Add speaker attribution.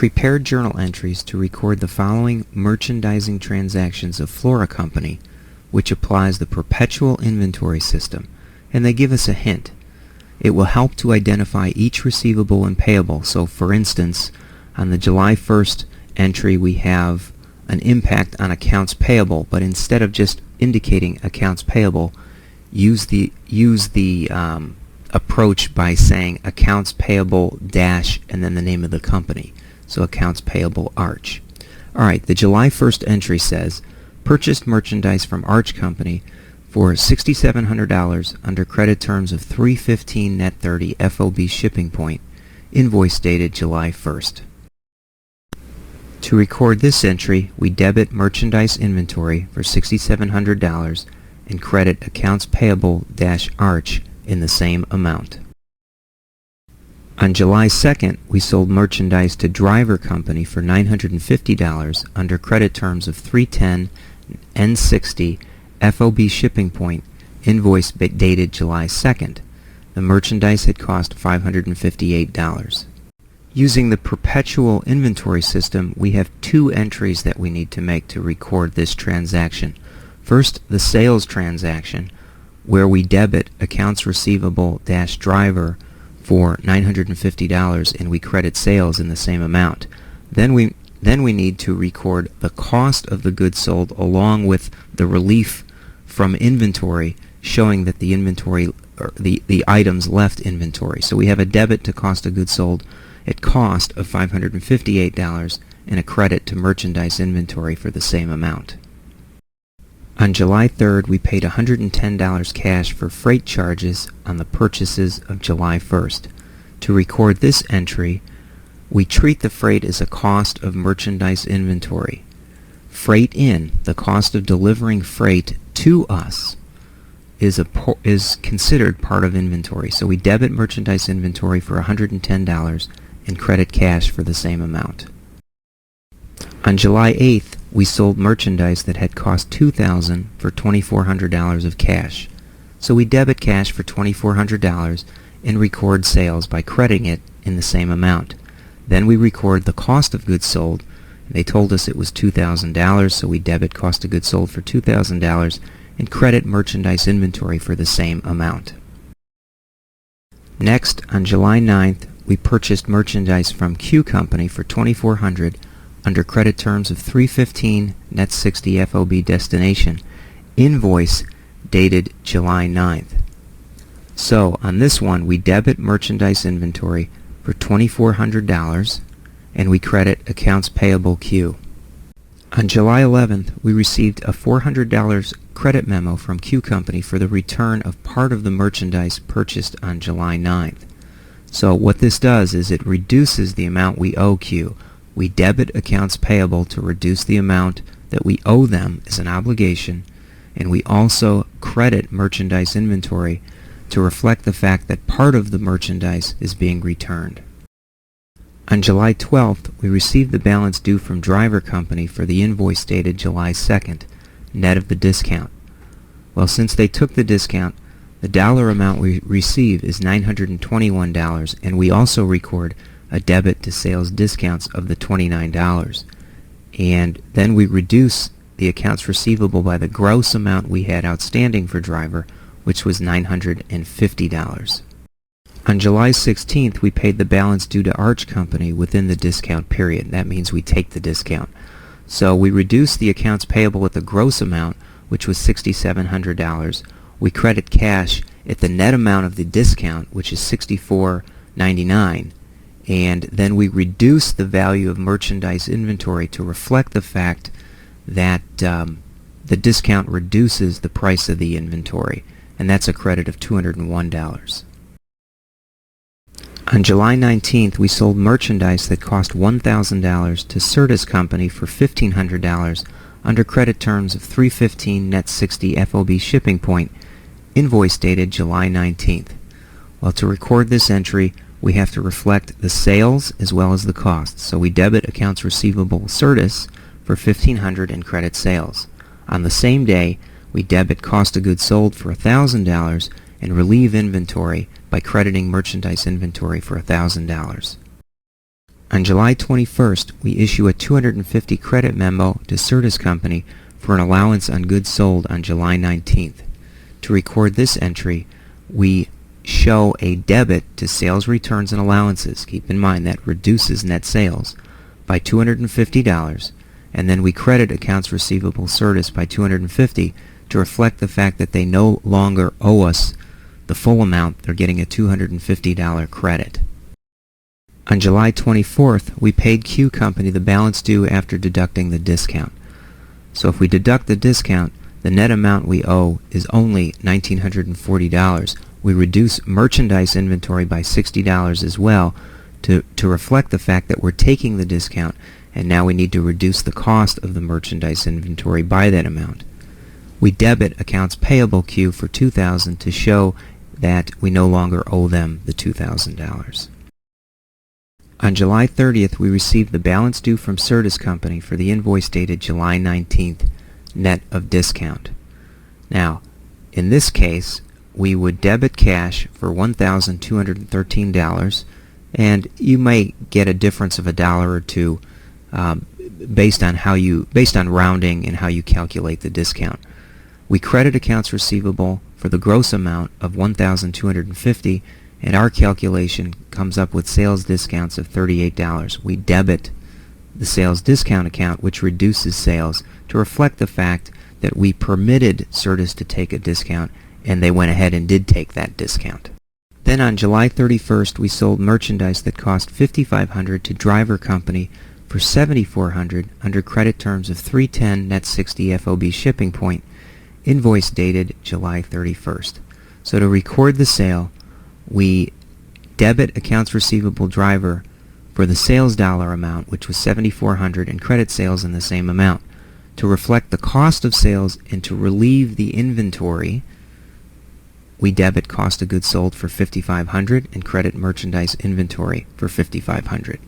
Speaker 1: prepared journal entries to record the following merchandising transactions of Flora Company, which applies the perpetual inventory system, and they give us a hint. It will help to identify each receivable and payable. So for instance, on the July 1st entry we have an impact on accounts payable, but instead of just indicating accounts payable, use the approach by saying accounts payable dash and then the name of the company. So accounts payable Arch. Alright, the July 1st entry says purchased merchandise from Arch Company for $6,700 under credit terms of 3/15 net 30 FOB shipping point, invoice dated July 1st. To record this entry, we debit merchandise inventory for $6,700 and credit accounts payable dash Arch in the same amount. On July 2nd, we sold merchandise to Driver Company for $950 under credit terms of 3/10 N60 FOB shipping point, invoice dated July 2nd. The merchandise had cost $558. Using the perpetual inventory system, we have two entries that we need to make to record this transaction. First, the sales transaction, where we debit accounts receivable dash driver for $950 and we credit sales in the same amount. Then we need to record the cost of the goods sold along with the relief from inventory showing that the inventory or the items left inventory. So we have a debit to cost of goods sold at cost of $558 and a credit to merchandise inventory for the same amount. On July 3rd, we paid $110 cash for freight charges on the purchases of July 1st. To record this entry, we treat the freight as a cost of merchandise inventory. Freight in, the cost of delivering freight to us, is considered part of inventory. So we debit merchandise inventory for $110 and credit cash for the same amount. On July 8th, we sold merchandise that had cost $2,000 for $2,400 of cash. So we debit cash for $2,400 and record sales by crediting it in the same amount. Then we record the cost of goods sold. They told us it was $2,000, so we debit cost of goods sold for $2,000 and credit merchandise inventory for the same amount. Next, on July 9th, we purchased merchandise from Q Company for $2,400 under credit terms of 3/15 net 60 FOB destination, invoice dated July 9th. So on this one, we debit merchandise inventory for $2,400 and we credit accounts payable Q. On July 11th, we received a $400 credit memo from Q Company for the return of part of the merchandise purchased on July 9th. So what this does is it reduces the amount we owe Q. We debit accounts payable to reduce the amount that we owe them as an obligation, and we also credit merchandise inventory to reflect the fact that part of the merchandise is being returned. On July 12th, we received the balance due from Driver Company for the invoice dated July 2nd, net of the discount. Well, since they took the discount, the dollar amount we receive is $921, and we also record a debit to sales discounts of the $29. And then we reduce the accounts receivable by the gross amount we had outstanding for Driver, which was $950. On July 16th, we paid the balance due to Arch Company within the discount period. That means we take the discount. So we reduce the accounts payable at the gross amount, which was $6,700. We credit cash at the net amount of the discount, which is $64.99. And then we reduce the value of merchandise inventory to reflect the fact that the discount reduces the price of the inventory, and that's a credit of $201. On July 19th, we sold merchandise that cost $1,000 to Certus Company for $1,500 under credit terms of 3/15 net 60 FOB shipping point, invoice dated July 19th. Well, to record this entry, we have to reflect the sales as well as the costs. So we debit accounts receivable Certus for $1,500 and credit sales. On the same day, we debit cost of goods sold for $1,000 and relieve inventory by crediting merchandise inventory for $1,000. On July 21st, we issue a $250 credit memo to Certus Company for an allowance on goods sold on July 19th. To record this entry, we show a debit to sales returns and allowances. Keep in mind that reduces net sales by $250, and then we credit accounts receivable Certus by $250 to reflect the fact that they no longer owe us the full amount. They're getting a $250 credit. On July 24th, we paid Q Company the balance due after deducting the discount. So if we deduct the discount, the net amount we owe is only $1,940. We reduce merchandise inventory by $60 as well to reflect the fact that we're taking the discount, and now we need to reduce the cost of the merchandise inventory by that amount. We debit accounts payable Q for $2,000 to show that we no longer owe them the $2,000. On July 30th, we received the balance due from Certus Company for the invoice dated July 19th, net of discount. Now, in this case, we would debit cash for $1,213, and you may get a difference of $1 or $2 based on rounding and how you calculate the discount. We credit accounts receivable for the gross amount of $1,250, and our calculation comes up with sales discounts of $38. We debit the sales discount account, which reduces sales, to reflect the fact that we permitted Certus to take a discount, and they went ahead and did take that discount. Then on July 31st, we sold merchandise that cost $5,500 to Driver Company for $7,400 under credit terms of 310 net 60 FOB shipping point, invoice dated July 31st. So to record the sale, we debit accounts receivable Driver for the sales dollar amount, which was $7,400, and credit sales in the same amount. To reflect the cost of sales and to relieve the inventory, we debit cost of goods sold for $5,500 and credit merchandise inventory for $5,500.